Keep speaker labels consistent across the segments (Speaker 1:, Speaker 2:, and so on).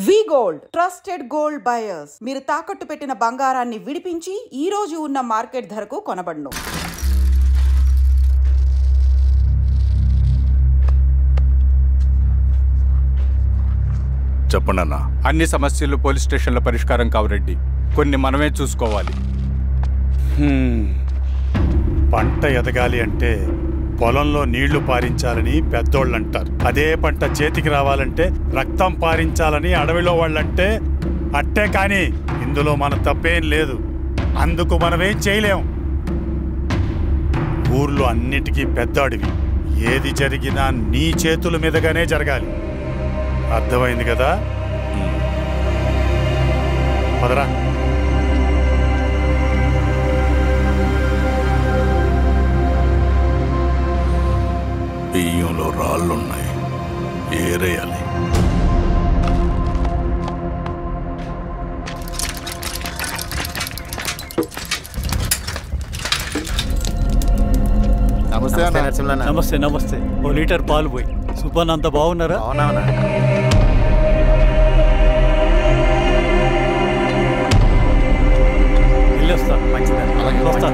Speaker 1: వి gold trusted gold buyers. మీరు తాకట్టు పెట్టిన బంగారాన్ని విడిపించి ఈ రోజు ఉన్న మార్కెట్ ధరకు కొనబడును.
Speaker 2: చెప్పండి అన్న.
Speaker 3: అన్ని సమస్యలు పోలీస్ స్టేషన్లో పరిష్కారం కావు రెడ్డి, కొన్ని మనమే చూసుకోవాలి.
Speaker 2: పంట ఎదగాలి అంటే పొలంలో నీళ్లు పారించాలని పెద్దోళ్ళు అంటారు. అదే పంట చేతికి రావాలంటే రక్తం పారించాలని అడవిలో వాళ్ళంటే అట్టే. కానీ ఇందులో మన తప్పేం లేదు, అందుకు మనమేం చేయలేం. ఊర్లో అన్నిటికీ పెద్ద అడవి, ఏది జరిగినా నీ చేతుల మీదగానే జరగాలి. అర్థమైంది కదా? పదరా. బియ్యంలో రాళ్ళున్నాయి, ఏరేయాలి.
Speaker 4: నమస్తే నరసింహ.
Speaker 5: నమస్తే నమస్తే. ఓ లీటర్ పాలు పోయి. సుబ్బన్ అంత బాగున్నారా?
Speaker 4: అవునా?
Speaker 5: వెళ్ళొస్తా. మంచిది, వస్తా.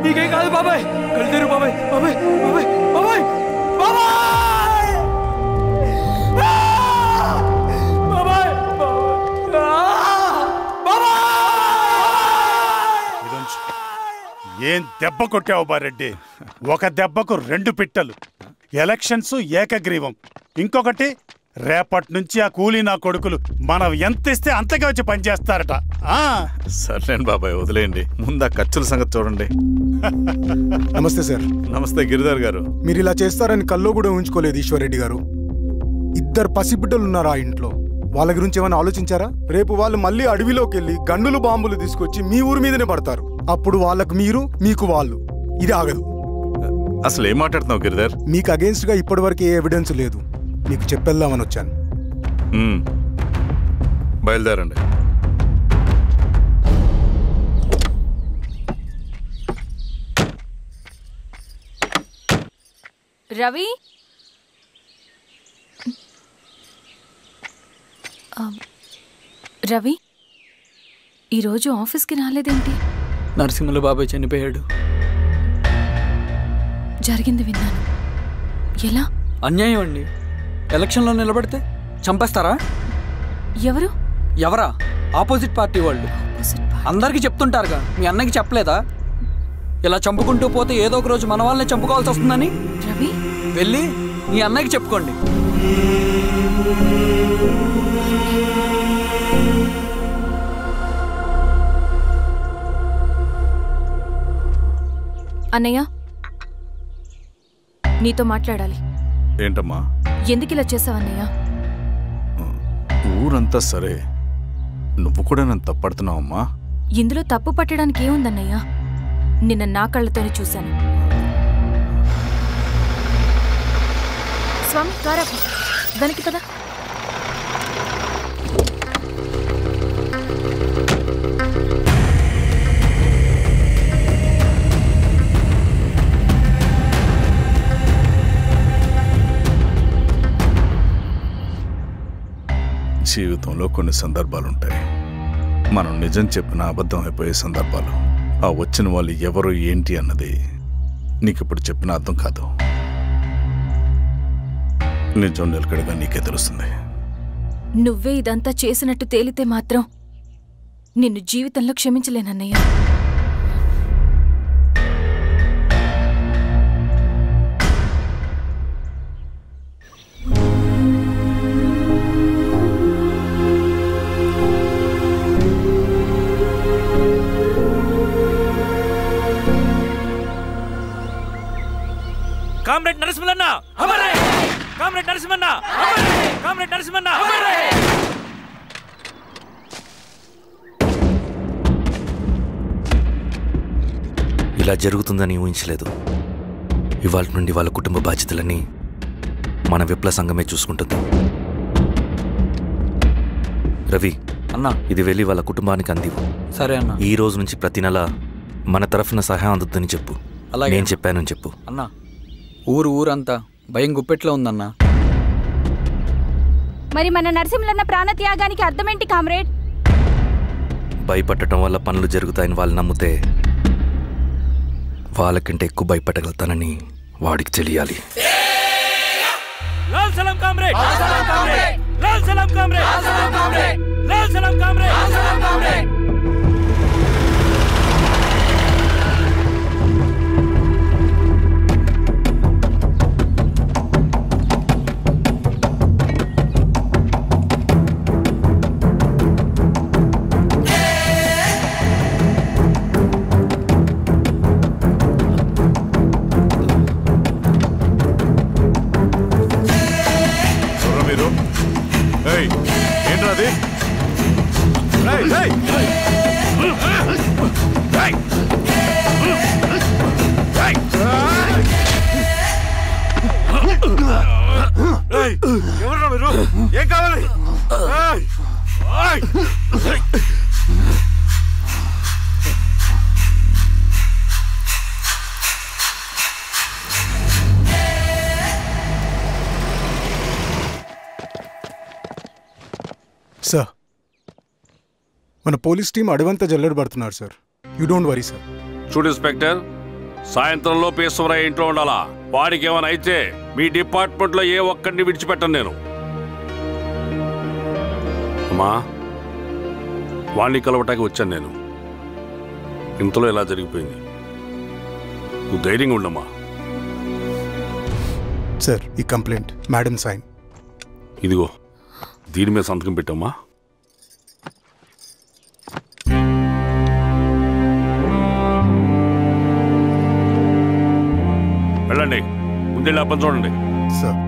Speaker 5: నీకేం కాదు బాబాయ్, కళ్ళు బాబాయ్. బాబాయ్ బాబాయ్ బాబాయ్ బాబాయ్ బాబాయ్.
Speaker 2: ఏం దెబ్బ కొట్టావు బారెడ్డి? ఒక దెబ్బకు 2 పిట్టలు. ఎలక్షన్స్ ఏకగ్రీవం. ఇంకొకటి, రేపటి నుంచి ఆ కూలీ నా కొడుకులు మనం ఎంత ఇస్తే అంతగా వచ్చి పనిచేస్తారట.
Speaker 4: సర్లేండి బాబాయ్, వదిలేయండి. ముందు ఆ ఖర్చుల సంగతి చూడండి.
Speaker 6: నమస్తే సార్.
Speaker 4: నమస్తే గిరిధర్ గారు.
Speaker 6: మీరు ఇలా చేస్తారని కల్లో కూడా ఊహించుకోలేదు ఈశ్వర్రెడ్డి గారు. 2 పసిబిడ్డలు ఉన్నారు ఆ ఇంట్లో. వాళ్ళ గురించి ఏమైనా ఆలోచించారా? రేపు వాళ్ళు మళ్ళీ అడవిలోకి వెళ్ళి గన్నులు బాంబులు తీసుకొచ్చి మీ ఊరి మీదనే పడతారు. అప్పుడు వాళ్ళకు మీరు, మీకు వాళ్ళు. ఇది ఆగదు.
Speaker 4: అసలు ఏం మాట్లాడుతున్నావు గిరిధర్?
Speaker 6: మీకు అగేన్స్ట్ గా ఇప్పటివరకు ఏ ఎవిడెన్స్ లేదు. మీకు చెప్పేద్దామని వచ్చాను.
Speaker 4: బయలుదేరండి.
Speaker 7: రవి, రవి ఈరోజు ఆఫీస్కి రాలేదేంటి?
Speaker 5: నరసింహుల బాబాయ్ చనిపోయాడు.
Speaker 7: జరిగింది విన్నాను. ఎలా?
Speaker 5: అన్యాయం అండి. ఎలక్షన్లో నిలబడితే చంపేస్తారా?
Speaker 7: ఎవరు?
Speaker 5: ఎవరా? ఆపోజిట్ పార్టీ వాళ్ళు. అందరికీ చెప్తుంటారుగా, మీ అన్నకి చెప్పలేదా? ఇలా చంపుకుంటూ పోతే ఏదో ఒక రోజు మన వాళ్ళని చంపుకోవాల్సి వస్తుందని.
Speaker 7: రవి,
Speaker 5: వెళ్ళి మీ అన్నకి చెప్పుకోండి.
Speaker 7: అన్నయ్య, నీతో మాట్లాడాలి.
Speaker 4: ఏంటమ్మా?
Speaker 7: ఎందుకు ఇలా చేసావన్నయ్య?
Speaker 4: ఊరంతా సరే, నువ్వు కూడా నన్ను తప్పడుతున్నావమ్మా.
Speaker 7: ఇందులో తప్పు పట్టడానికి ఏముందన్నయ్యా? నిన్న నా కళ్ళతోనే చూశాను. స్వామి కారాపు దానికి కదా.
Speaker 4: జీవితంలో కొన్ని సందర్భాలుంటాయి, మనం నిజం చెప్పిన అబద్ధం అయిపోయే సందర్భాలు. ఆ వచ్చిన వాళ్ళు ఎవరు ఏంటి అన్నది నీకిప్పుడు చెప్పిన అర్థం కాదు. నిజం నిలకడగా నీకే తెలుస్తుంది.
Speaker 7: నువ్వే ఇదంతా చేసినట్టు తేలితే మాత్రం నిన్ను జీవితంలో క్షమించలేనన్నయ్యా.
Speaker 8: కామ్రేడ్ నరసింహన్న అమరే! కామ్రేడ్ నరసింహన్న అమరే! కామ్రేడ్ నరసింహన్న అమరే!
Speaker 9: ఇలా జరుగుతుందని ఊహించలేదు. ఇవాళ నుండి వాళ్ళ కుటుంబ బాధ్యతలన్నీ మన విప్లవ సంఘమే చూసుకుంటుంది. రవి
Speaker 5: అన్నా,
Speaker 9: ఇది వెళ్ళి వాళ్ళ కుటుంబానికి అందివు.
Speaker 5: సరే అన్నా.
Speaker 9: ఈ రోజు నుంచి ప్రతి నెల మన తరఫున సహాయం అందుతుందని చెప్పు.
Speaker 5: అలాగే.
Speaker 9: నేను చెప్పానని చెప్పు.
Speaker 5: అన్నా, ఊరంతా భయం గుప్పెట్లో ఉందన్నా.
Speaker 10: మరి మన నరసింహన్న ప్రాణత్యాగానికి అర్థమేంటి కామ్రేడ్?
Speaker 9: భయపడటం వల్ల పనులు జరుగుతాయని వాళ్ళు నమ్మితే వాళ్ళకంటే ఎక్కువ భయపడగలుగుతానని వాడికి తెలియాలి.
Speaker 8: లాల్ సలాం కామ్రేడ్! లాల్ సలాం కామ్రేడ్! లాల్ సలాం కామ్రేడ్! లాల్ సలాం కామ్రేడ్! లాల్ సలాం కామ్రేడ్! లాల్ సలాం కామ్రేడ్!
Speaker 4: ఎవరు మీరు? ఏం కావాలి?
Speaker 6: సార్, మన పోలీస్ టీం అడవంతా జల్లెడ పడుతున్నారు sir. You don't worry sir.
Speaker 11: చూడు ఇన్స్పెక్టర్, సాయంత్రంలో పేశ్వరయ్య ఇంట్లో ఉండాలా. వాడికి ఏమైనా అయితే మీ డిపార్ట్మెంట్లో ఏ ఒక్కడిని విడిచిపెట్టను నేను. అమ్మా, వాణ్ణి కలవటానికి వచ్చాను నేను. ఇంతలో ఇలా జరిగిపోయింది. నువ్వు ధైర్యంగా ఉండమ్మా.
Speaker 6: సార్, ఈ కంప్లైంట్ మేడం సైన్.
Speaker 11: ఇదిగో, దీని మీద సంతకం పెట్టమ్మా. వెళ్ళండి, ముందెళ్ళి అప్పని చూడండి.
Speaker 6: సార్,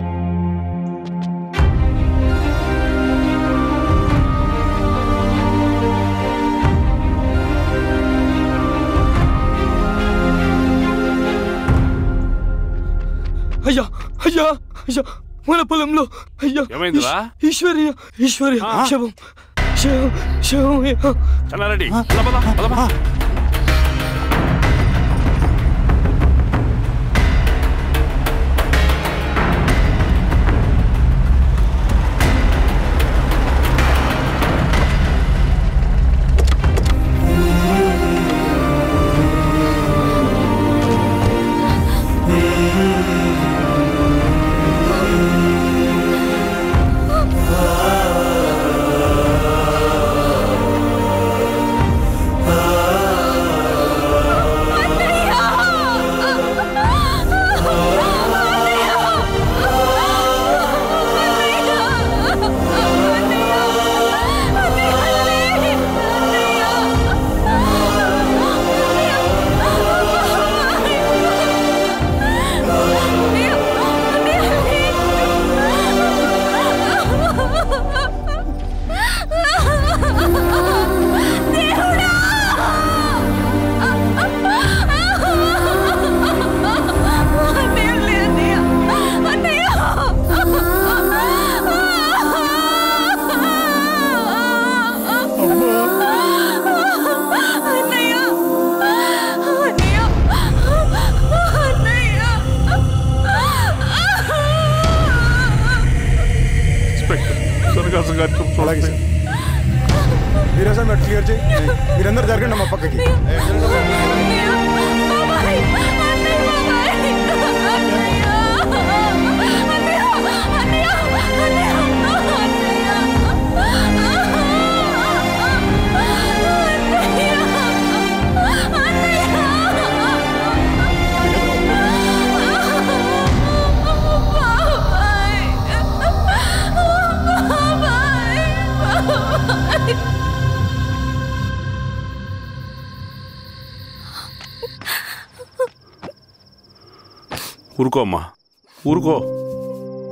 Speaker 5: అయ్యా అయ్యా అయ్యా, మన పొలంలో అయ్యా.
Speaker 11: ఏమైందిరా?
Speaker 5: ఈశ్వర్య శవం శవం శవం.
Speaker 11: చల్లారెడ్డి, పదమా.
Speaker 6: అలాగే సార్. మీరే సార్ మీరు క్లియర్ చేయి. మీరందరూ జరగండి మా పక్కకి.
Speaker 11: ఊరుకో అమ్మా, ఊరుకో.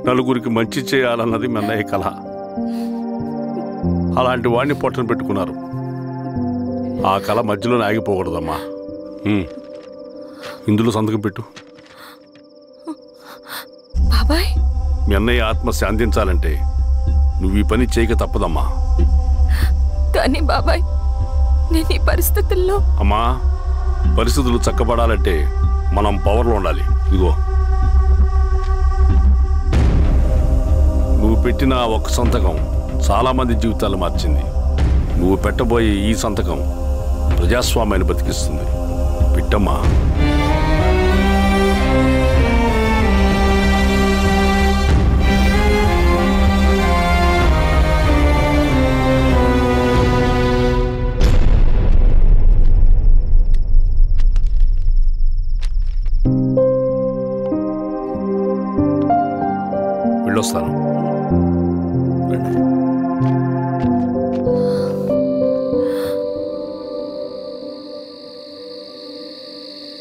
Speaker 11: నలుగురికి మంచి చేయాలన్నది మీ అన్నయ్య కళ. అలాంటి వాడిని పొట్టను పెట్టుకున్నారు. ఆ కళ మధ్యలోనే ఆగిపోకూడదమ్మా. ఇందులో సంతకం పెట్టు.
Speaker 7: బాబాయ్,
Speaker 11: మీ అన్నయ్య ఆత్మ శాంతించాలంటే నువ్వు ఈ పని చేయక తప్పదమ్మా.
Speaker 7: కానీ బాబాయ్, నేను ఈ పరిస్థితుల్లో...
Speaker 11: అమ్మా, పరిస్థితులు చక్కబడాలంటే మనం పవర్లో ఉండాలి. ఇదిగో, నువ్వు పెట్టిన ఒక్క సంతకం చాలా మంది జీవితాలు మార్చింది. నువ్వు పెట్టబోయే ఈ సంతకం ప్రజాస్వామ్యాన్ని బతికిస్తుంది. పెట్టమ్మా. వెళ్ళొస్తాను. రండి.